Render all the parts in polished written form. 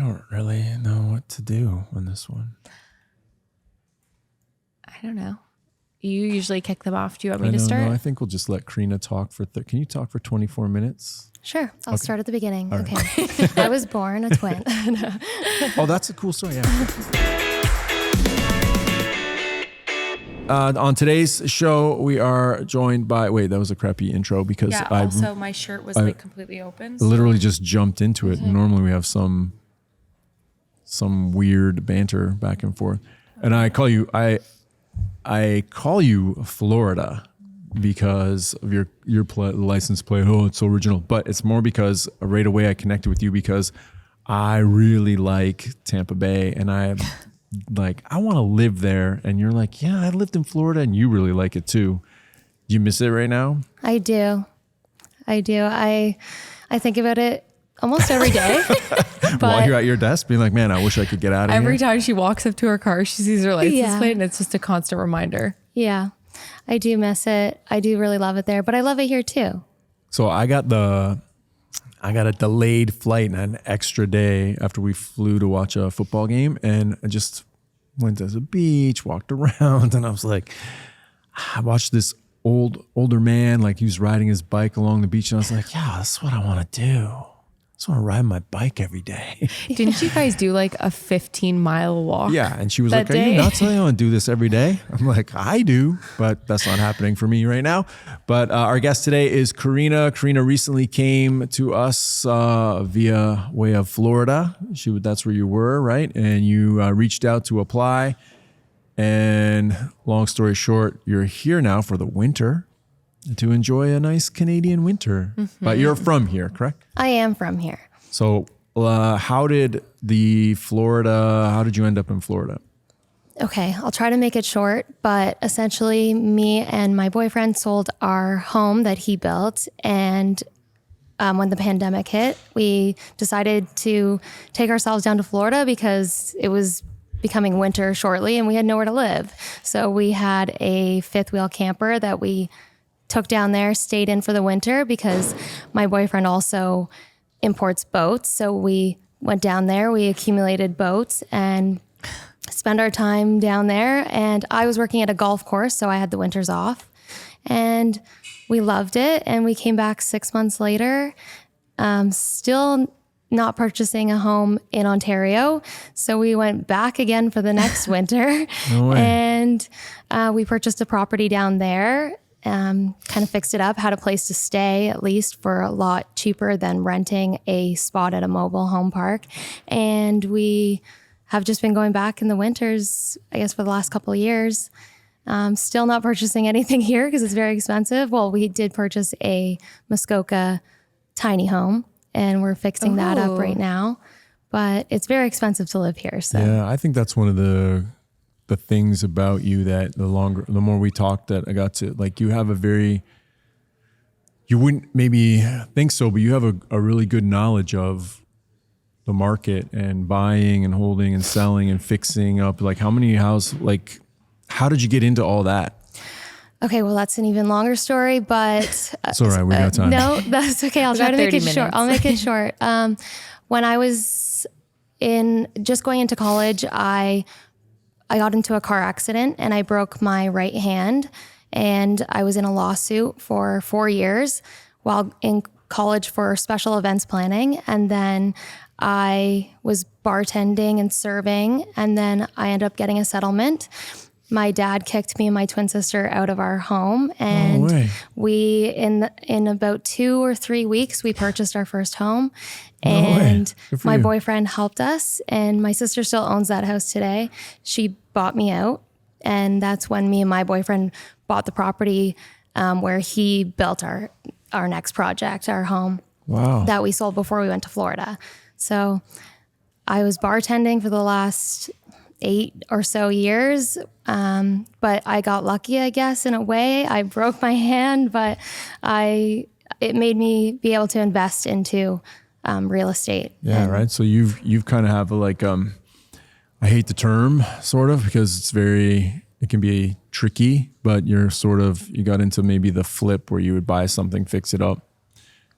don't really know what to do on this one. I don't know. You usually kick them off. Do you want me to start? No, I think we'll just let Carina talk for... Can you talk for 24 minutes? Sure. I'll start at the beginning. All okay. right. I was born a twin. Oh, that's a cool story. Yeah. On today's show, we are joined by... Wait, that was a crappy intro because also my shirt was like completely open. So. Literally just jumped into it. Normally we have some weird banter back and forth. And I call you Florida because of your license plate. Oh, it's so original. But it's more because right away I connected with you because I really like Tampa Bay and I want to live there. And you're like, yeah, I lived in Florida and you really like it too. Do you miss it right now? I do. I think about it almost every day. While you're at your desk being like, man, I wish I could get out of here. Every time she walks up to her car, she sees her license plate and it's just a constant reminder. Yeah, I do miss it. I do really love it there, but I love it here too. So I got a delayed flight and an extra day after we flew to watch a football game. And I just went to the beach, walked around, and I was like, I watched this older man, like he was riding his bike along the beach. And I was like, yeah, that's what I want to do. I just want to ride my bike every day. Didn't you guys do like a 15-mile walk? Yeah. And she was like, are you nuts? I want to do this every day. I'm like, I do, but that's not happening for me right now. But our guest today is Carina. Carina recently came to us via way of Florida. That's where you were, right? And you reached out to apply. And long story short, you're here now for the winter to enjoy a nice Canadian winter. Mm-hmm. But you're from here, correct? I am from here. So how did you end up in Florida? Okay, I'll try to make it short, but essentially me and my boyfriend sold our home that he built. And when the pandemic hit, we decided to take ourselves down to Florida because it was becoming winter shortly and we had nowhere to live. So we had a fifth wheel camper that we took down there, stayed in for the winter because my boyfriend also imports boats. So we went down there, we accumulated boats and spent our time down there. And I was working at a golf course, so I had the winters off. And we loved it. And we came back 6 months later, still not purchasing a home in Ontario. So we went back again for the next winter. No way. And we purchased a property down there. Kind of fixed it up, had a place to stay at least for a lot cheaper than renting a spot at a mobile home park. And we have just been going back in the winters, I guess, for the last couple of years. Still not purchasing anything here because it's very expensive. Well, we did purchase a Muskoka tiny home and we're fixing that up right now, but it's very expensive to live here. So yeah, I think that's one of the things about you that the more we talked, that I got to like, you wouldn't maybe think so, but you have a really good knowledge of the market and buying and holding and selling and fixing up. Like how did you get into all that? Okay, well, that's an even longer story, but it's all right. We got time. No, that's okay. I'll try to make it short. I'll make it short. When I was just going into college, I got into a car accident and I broke my right hand, and I was in a lawsuit for 4 years while in college for special events planning. And then I was bartending and serving, and then I ended up getting a settlement. My dad kicked me and my twin sister out of our home, and we, in about 2 or 3 weeks, we purchased our first home. And my boyfriend helped us, and my sister still owns that house today. She bought me out, and that's when me and my boyfriend bought the property where he built our next project, our home that we sold before we went to Florida. So I was bartending for the last 8 or so years. But I got lucky, I guess, in a way. I broke my hand, but it made me be able to invest into real estate. Yeah, right. So you've kind of have I hate the term sort of because it can be tricky, but you got into maybe the flip where you would buy something, fix it up.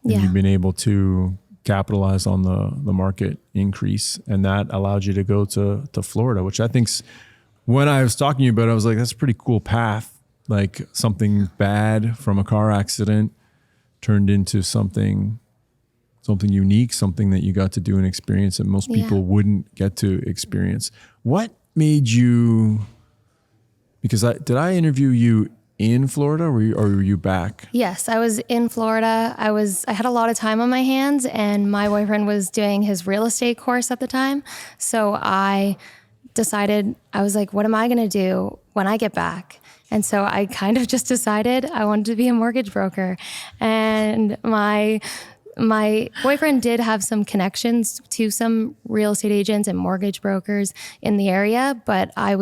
And you've been able to capitalized on the market increase, and that allowed you to go to Florida, which I think's, when I was talking to you about it, I was like, that's a pretty cool path. Like something bad from a car accident turned into something unique, something that you got to do and experience that most people wouldn't get to experience. What made you, because did I interview you in Florida or were you back? Yes, I was in Florida. I had a lot of time on my hands, and my boyfriend was doing his real estate course at the time. So I decided, I was like, what am I going to do when I get back? And so I kind of just decided I wanted to be a mortgage broker. And my boyfriend did have some connections to some real estate agents and mortgage brokers in the area, but I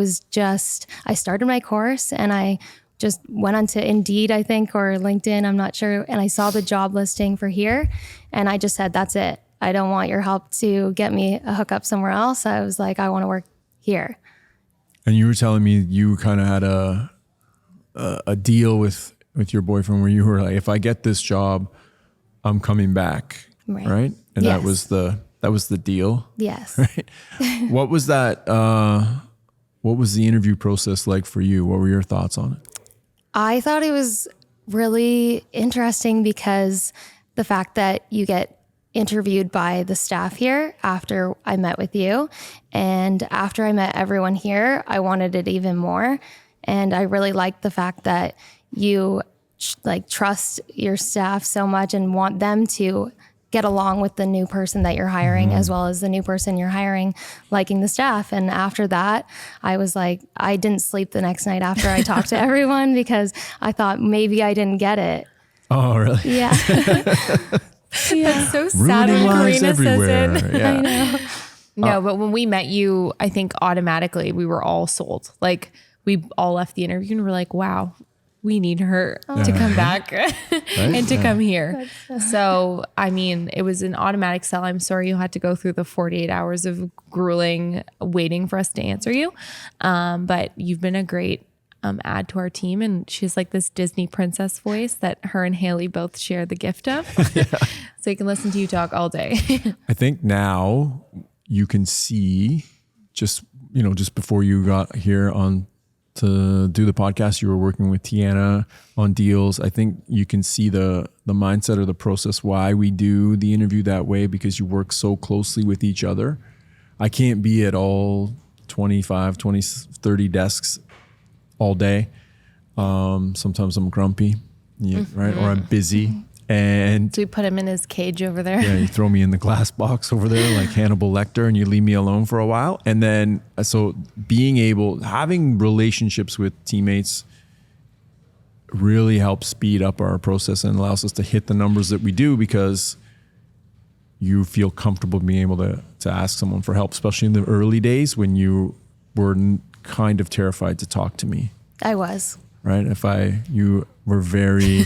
started my course and I just went onto Indeed, I think, or LinkedIn, I'm not sure. And I saw the job listing for here. And I just said, that's it. I don't want your help to get me a hookup somewhere else. I was like, I want to work here. And you were telling me you kind of had a deal with your boyfriend where you were like, if I get this job, I'm coming back. Right? And yes. that was the deal. Yes. Right. What was that? What was the interview process like for you? What were your thoughts on it? I thought it was really interesting because the fact that you get interviewed by the staff here after I met with you, and after I met everyone here, I wanted it even more. And I really liked the fact that you trust your staff so much and want them to get along with the new person that you're hiring, as well as the new person you're hiring liking the staff. And after that, I was like, I didn't sleep the next night after I talked to everyone because I thought maybe I didn't get it. Oh, really? Yeah. That's so sad when Carina says it. Yeah. I know. No, but when we met you, I think automatically we were all sold. Like we all left the interview and we're like, wow, we need her to come back and to come here. So, I mean, it was an automatic sell. I'm sorry you had to go through the 48 hours of grueling waiting for us to answer you. But you've been a great add to our team. And she's like this Disney princess voice that her and Haley both share the gift of. So you can listen to you talk all day. I think now you can see just before you got here on to do the podcast, you were working with Tiana on deals. I think you can see the mindset or the process why we do the interview that way, because you work so closely with each other. I can't be at all 25, 20, 30 desks all day. Sometimes I'm grumpy, right? Or I'm busy. And so we put him in his cage over there. Yeah, you throw me in the glass box over there like Hannibal Lecter and you leave me alone for a while. And then, so having relationships with teammates really helps speed up our process and allows us to hit the numbers that we do, because you feel comfortable being able to ask someone for help, especially in the early days when you were kind of terrified to talk to me. I was. Right? You were very,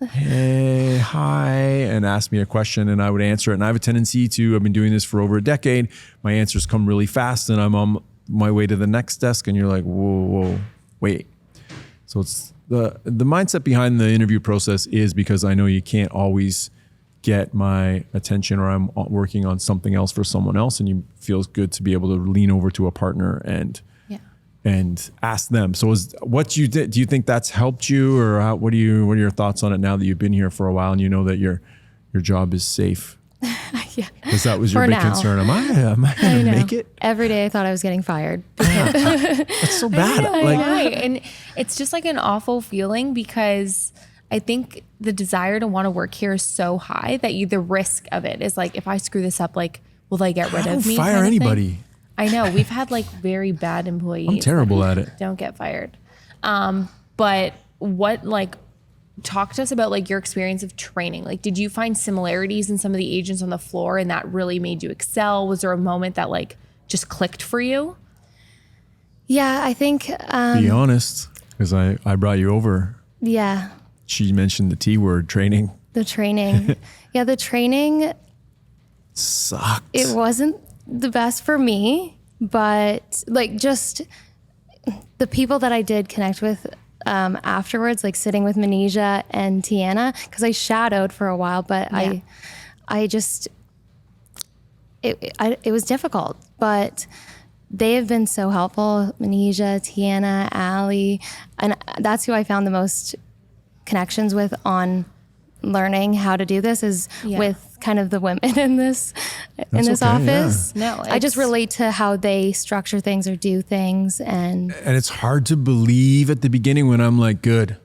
hey, hi, and asked me a question and I would answer it. And I have a tendency I've been doing this for over a decade. My answers come really fast and I'm on my way to the next desk and you're like, whoa, wait. So it's the mindset behind the interview process is because I know you can't always get my attention, or I'm working on something else for someone else, and you feels good to be able to lean over to a partner and ask them. So do you think that's helped you, or what are your thoughts on it now that you've been here for a while and you know that your job is safe? Yeah. Because that was your big concern. Am I going to make it? Every day I thought I was getting fired. That's so bad. Right. And it's just like an awful feeling, because I think the desire to want to work here is so high that the risk of it is like, if I screw this up, like, will they get rid of me? Don't fire anybody. I know we've had like very bad employees. I'm terrible at it. Don't get fired. But talk to us about like your experience of training. Like, did you find similarities in some of the agents on the floor and that really made you excel? Was there a moment that like just clicked for you? Yeah, I think. Be honest, because I brought you over. Yeah. She mentioned the T word, training. The training. Yeah, the training sucked. It wasn't the best for me, but like just the people that I did connect with afterwards, like sitting with Manisha and Tiana, because I shadowed for a while, but yeah. it was difficult, but they have been so helpful. Manisha, Tiana, Allie, and that's who I found the most connections with on learning how to do this is with kind of the women in this office. Yeah. No, I just relate to how they structure things or do things. And it's hard to believe at the beginning when I'm like, good.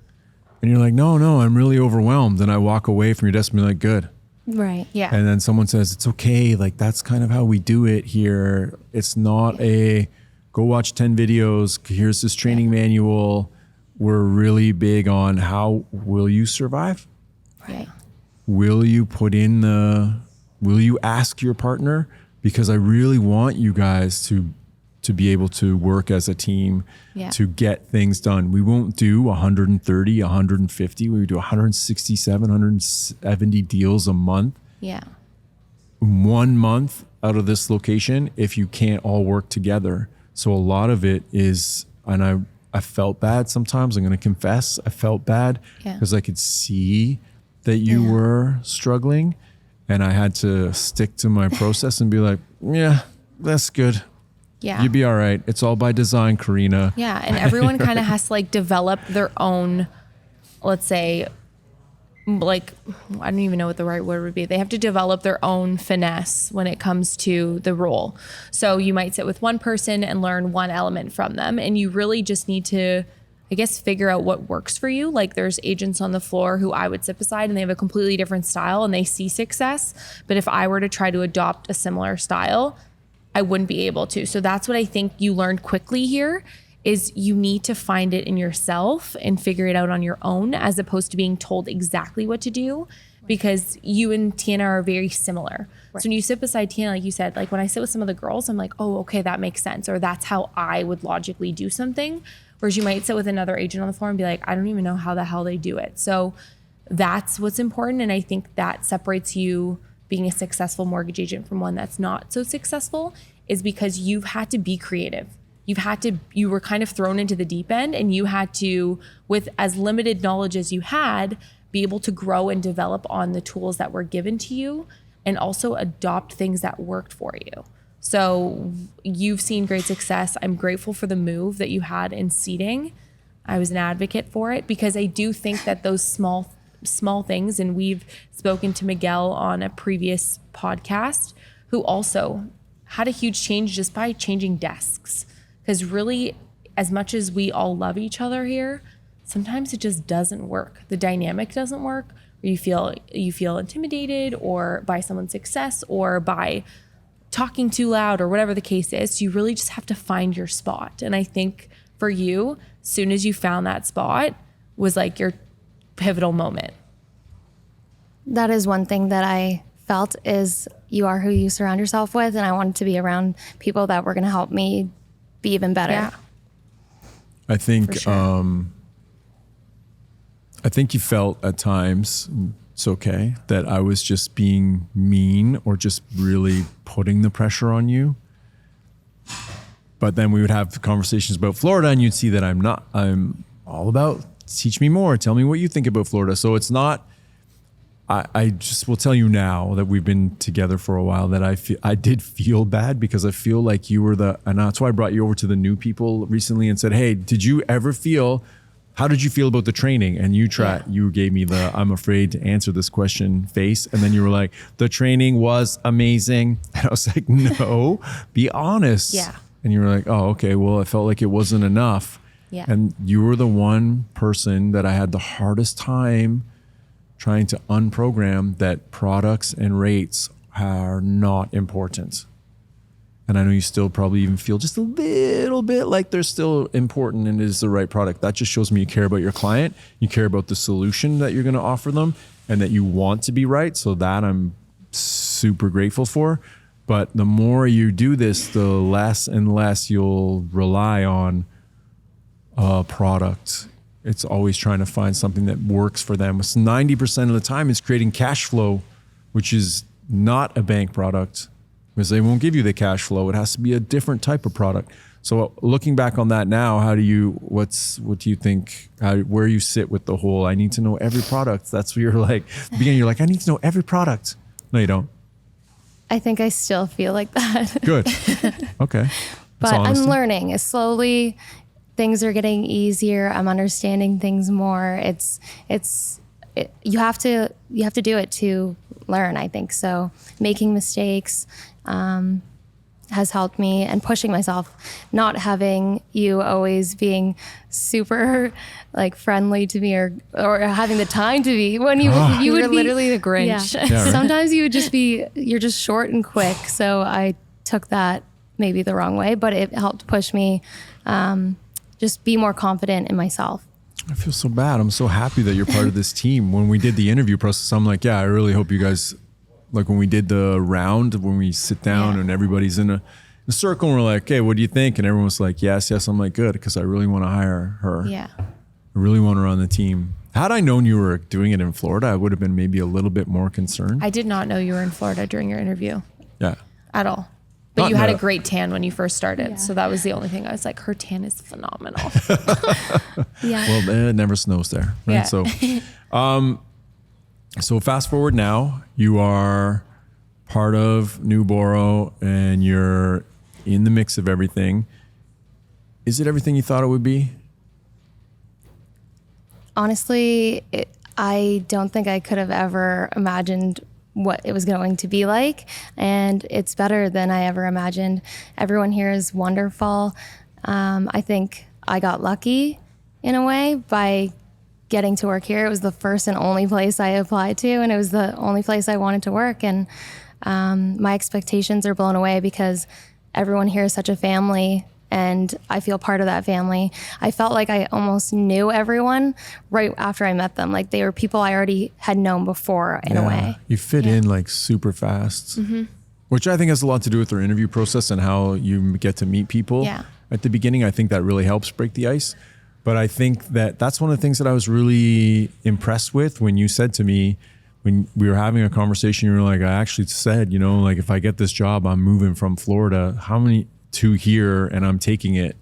And you're like, no, I'm really overwhelmed. And I walk away from your desk and be like, good. Right. Yeah. And then someone says, it's okay. Like, that's kind of how we do it here. It's not a go watch 10 videos. Here's this training manual. We're really big on how will you survive? Right. Will you will you ask your partner? Because I really want you guys to be able to work as a team to get things done. We won't do 130, 150. We would do 167, 170 deals a month. Yeah. 1 month out of this location if you can't all work together. So a lot of it is, and I felt bad sometimes. I'm going to confess. I felt bad because I could see that you were struggling, and I had to stick to my process and be like, yeah, that's good. Yeah. You'd be all right. It's all by design, Carina. Yeah. And everyone kind of has to like develop their own, let's say, like, I don't even know what the right word would be. They have to develop their own finesse when it comes to the role. So you might sit with one person and learn one element from them. And you really just need to, I guess, figure out what works for you. Like there's agents on the floor who I would sit beside and they have a completely different style and they see success. But if I were to try to adopt a similar style, I wouldn't be able to. So that's what I think you learned quickly here is you need to find it in yourself and figure it out on your own as opposed to being told exactly what to do, because you and Tiana are very similar. Right. So when you sit beside Tiana, like you said, like when I sit with some of the girls, I'm like, oh, okay, that makes sense. Or that's how I would logically do something. Whereas you might sit with another agent on the floor and be like, I don't even know how the hell they do it. So that's what's important. And I think that separates you being a successful mortgage agent from one that's not so successful, is because you've had to be creative. You were kind of thrown into the deep end, and you had to, with as limited knowledge as you had, be able to grow and develop on the tools that were given to you and also adopt things that worked for you. So you've seen great success. I'm grateful for the move that you had in seating. I was an advocate for it because I do think that those small things, and we've spoken to Miguel on a previous podcast who also had a huge change just by changing desks. Because really, as much as we all love each other here, sometimes it just doesn't work. The dynamic doesn't work, or you feel intimidated or by someone's success or by talking too loud or whatever the case is. So you really just have to find your spot. And I think for you, as soon as you found that spot was like your pivotal moment. That is one thing that I felt is you are who you surround yourself with. And I wanted to be around people that were going to help me be even better. Yeah. I think, sure. I think you felt at times, it's okay, that I was just being mean or just really putting the pressure on you. But then we would have conversations about Florida and you'd see that I'm all about teach me more. Tell me what you think about Florida. So it's not, I just will tell you now that we've been together for a while that I did feel bad because I feel like you were and that's why I brought you over to the new people recently and said, hey, how did you feel about the training? And you gave me the, I'm afraid to answer this question face. And then you were like, the training was amazing. And I was like, no, be honest. Yeah. And you were like, oh, okay. Well, I felt like it wasn't enough. Yeah. And you were the one person that I had the hardest time trying to unprogram that products and rates are not important. And I know you still probably even feel just a little bit like they're still important and it is the right product. That just shows me you care about your client, you care about the solution that you're going to offer them, and that you want to be right. So that I'm super grateful for. But the more you do this, the less and less you'll rely on a product. It's always trying to find something that works for them. It's 90% of the time it's creating cash flow, which is not a bank product because they won't give you the cash flow. It has to be a different type of product. So looking back on that now, what do you think, where you sit with the whole, I need to know every product. That's what you're like, at the beginning, you're like, I need to know every product. No, you don't. I think I still feel like that. Good. Okay. But I'm learning. Slowly, things are getting easier. I'm understanding things more. You have to do it to learn, I think. So making mistakes has helped me, and pushing myself, not having you always being super like friendly to me or having the time to be when you would be literally the Grinch. Yeah. Yeah, right? Sometimes you're just short and quick. So I took that maybe the wrong way, but it helped push me just be more confident in myself. I feel so bad. I'm so happy that you're part of this team. When we did the interview process, I'm like, yeah, I really hope you guys, like when we did the round, when we sit down and everybody's in a circle and we're like, hey, what do you think? And everyone was like, yes. I'm like, good, because I really want to hire her. Yeah. I really want her on the team. Had I known you were doing it in Florida, I would have been maybe a little bit more concerned. I did not know you were in Florida during your interview. Yeah. At all. But you had a great tan when you first started. Yeah. So that was the only thing. I was like, her tan is phenomenal. Yeah. Well, it never snows there. Right? Yeah. So fast forward now, you are part of Nuborrow and you're in the mix of everything. Is it everything you thought it would be? Honestly, I don't think I could have ever imagined what it was going to be like, and it's better than I ever imagined. Everyone here is wonderful. I think I got lucky in a way by getting to work here. It was the first and only place I applied to, and it was the only place I wanted to work. And my expectations are blown away because everyone here is such a family, and I feel part of that family. I felt like I almost knew everyone right after I met them. Like they were people I already had known before in a way. You fit in like super fast, which I think has a lot to do with their interview process and how you get to meet people at the beginning. I think that really helps break the ice. But I think that that's one of the things that I was really impressed with when you said to me, when we were having a conversation, you were like, I actually said, like if I get this job, I'm moving from Florida. How many to here, and I'm taking it.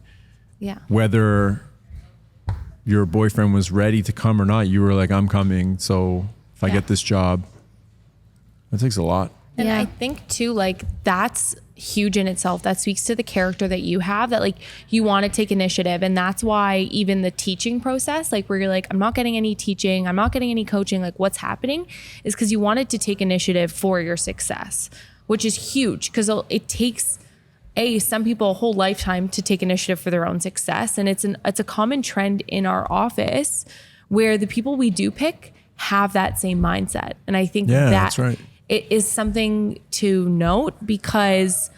Yeah. Whether your boyfriend was ready to come or not, you were like, I'm coming. So if I get this job, that takes a lot. And I think too, like that's huge in itself. That speaks to the character that you have, that like you want to take initiative. And that's why even the teaching process, like where you're like, I'm not getting any teaching, I'm not getting any coaching, like what's happening is because you wanted to take initiative for your success, which is huge because it takes some people a whole lifetime to take initiative for their own success. And it's a common trend in our office where the people we do pick have that same mindset. And I think that's right. It is something to note because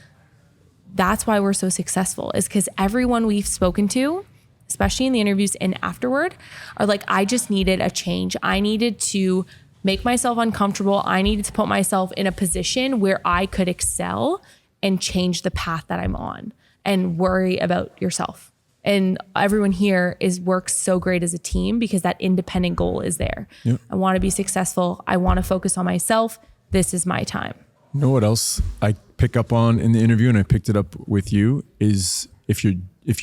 that's why we're so successful, is because everyone we've spoken to, especially in the interviews and afterward, are like, I just needed a change. I needed to make myself uncomfortable. I needed to put myself in a position where I could excel and change the path that I'm on and worry about yourself. And everyone here works so great as a team because that independent goal is there. Yep. I want to be successful. I want to focus on myself. This is my time. You know what else I pick up on in the interview, and I picked it up with you, is if you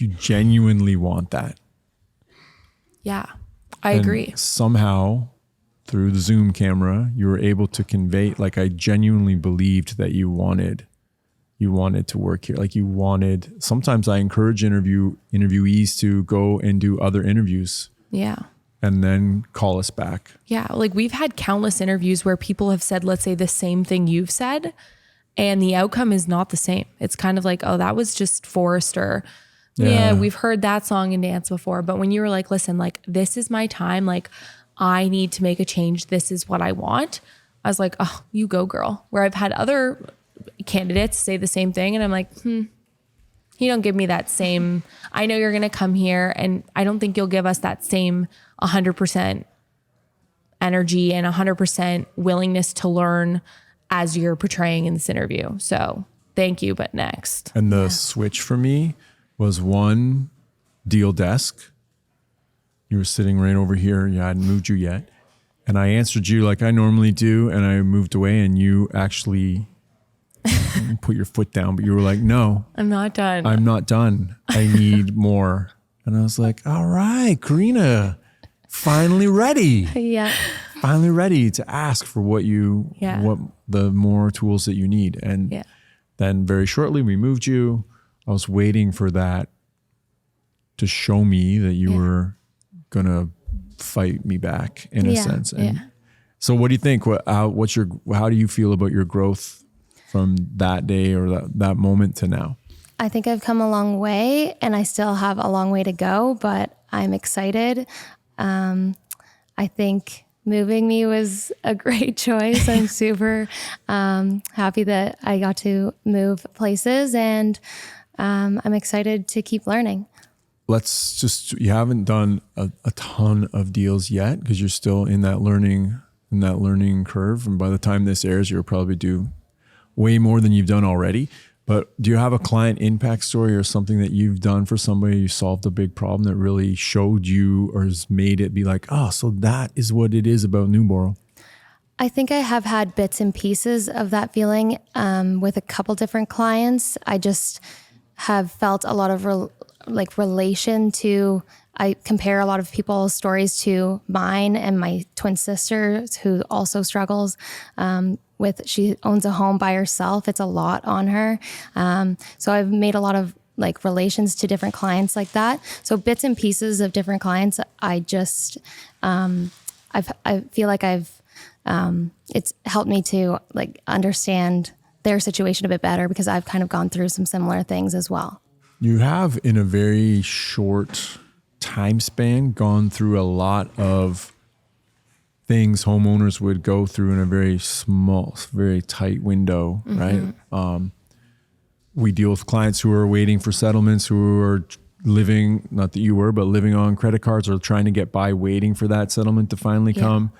genuinely want that. Yeah, I agree. Somehow through the Zoom camera, you were able to convey, like I genuinely believed that you wanted to work here. Like sometimes I encourage interviewees to go and do other interviews. Yeah. And then call us back. Yeah. Like we've had countless interviews where people have said, let's say the same thing you've said, and the outcome is not the same. It's kind of like, oh, that was just forced, or yeah, we've heard that song and dance before. But when you were like, listen, like this is my time. Like I need to make a change. This is what I want. I was like, oh, you go girl. Where I've had other candidates say the same thing and I'm like, you don't give me that same, I know you're going to come here and I don't think you'll give us that same 100% energy and 100% willingness to learn as you're portraying in this interview. So thank you, but next. And the switch for me was one deal desk. You were sitting right over here. I hadn't moved you yet. And I answered you like I normally do. And I moved away and you actually put your foot down, but you were like, no, I'm not done. I'm not done. I need more. And I was like, all right, Carina, finally ready. Yeah. Finally ready to ask for what the more tools that you need. And then very shortly we moved you. I was waiting for that to show me that you were going to fight me back in a sense. And so what do you think? How do you feel about your growth from that day or that moment to now? I think I've come a long way, and I still have a long way to go, but I'm excited. I think moving me was a great choice. I'm super happy that I got to move places, and I'm excited to keep learning. You haven't done a ton of deals yet because you're still in that learning curve. And by the time this airs, you'll probably do way more than you've done already. But do you have a client impact story or something that you've done for somebody, you solved a big problem that really showed you or has made it be like, oh, so that is what it is about Nuborrow? I think I have had bits and pieces of that feeling with a couple different clients. I just have felt a lot of relation to, I compare a lot of people's stories to mine and my twin sister who also struggles she owns a home by herself. It's a lot on her. So I've made a lot of relations to different clients like that. So bits and pieces of different clients. I just, I feel like it's helped me to understand their situation a bit better because I've kind of gone through some similar things as well. You have, in a very short time span, gone through a lot of things homeowners would go through in a very small, very tight window, right? We deal with clients who are waiting for settlements, who are living, not that you were, but living on credit cards or trying to get by, waiting for that settlement to finally come.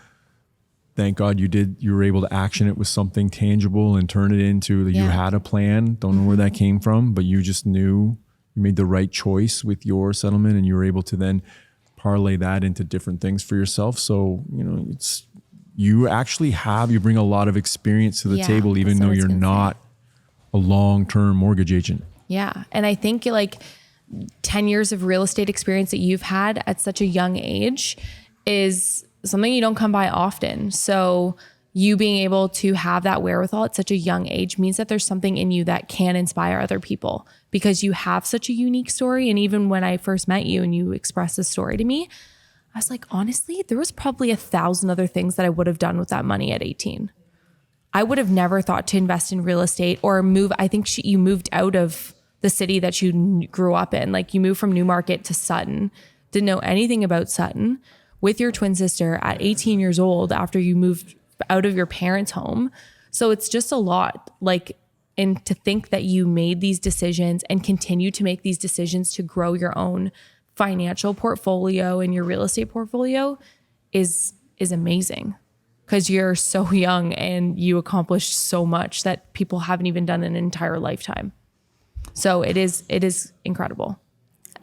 Thank God you were able to action it with something tangible and turn it into you had a plan. Don't know where that came from, but you just knew you made the right choice with your settlement, and you were able to then parlay that into different things for yourself. So, you bring a lot of experience to the table, even though you're not a long-term mortgage agent. Yeah. And I think 10 years of real estate experience that you've had at such a young age is something you don't come by often. So you being able to have that wherewithal at such a young age means that there's something in you that can inspire other people because you have such a unique story. And even when I first met you and you expressed this story to me, I was like, honestly, there was probably 1,000 other things that I would have done with that money at 18. I would have never thought to invest in real estate or move. I think you moved out of the city that you grew up in. You moved from Newmarket to Sutton, didn't know anything about Sutton, with your twin sister at 18 years old after you moved out of your parents' home. So it's just a lot. And to think that you made these decisions and continue to make these decisions to grow your own financial portfolio and your real estate portfolio is amazing because you're so young and you accomplished so much that people haven't even done in an entire lifetime. So it is incredible.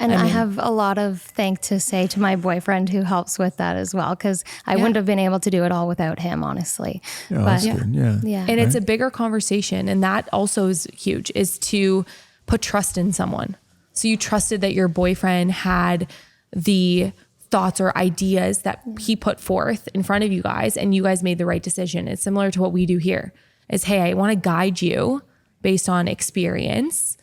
And I have a lot of thanks to say to my boyfriend who helps with that as well, because I wouldn't have been able to do it all without him, honestly. Yeah, that's good. Yeah. And it's a bigger conversation. And that also is huge, is to put trust in someone. So you trusted that your boyfriend had the thoughts or ideas that he put forth in front of you guys, and you guys made the right decision. It's similar to what we do here is, hey, I want to guide you based on experience.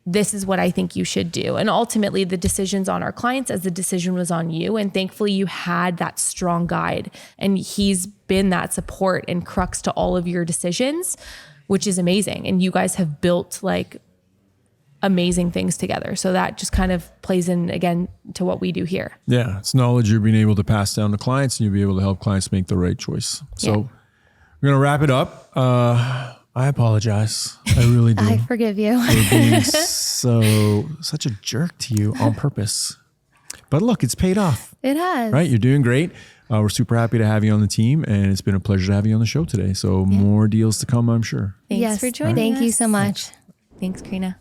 This is what I think you should do. And ultimately the decision's on our clients as the decision was on you. And thankfully you had that strong guide, and he's been that support and crux to all of your decisions, which is amazing. And you guys have built amazing things together. So that just kind of plays in again to what we do here. Yeah. It's knowledge you're being able to pass down to clients, and you'll be able to help clients make the right choice. So we're going to wrap it up. I apologize. I really do. I forgive you. For being such a jerk to you on purpose. But look, it's paid off. It has. Right? You're doing great. We're super happy to have you on the team, and it's been a pleasure to have you on the show today. So more deals to come, I'm sure. Thanks for joining us. Thank you so much. Thanks, Carina.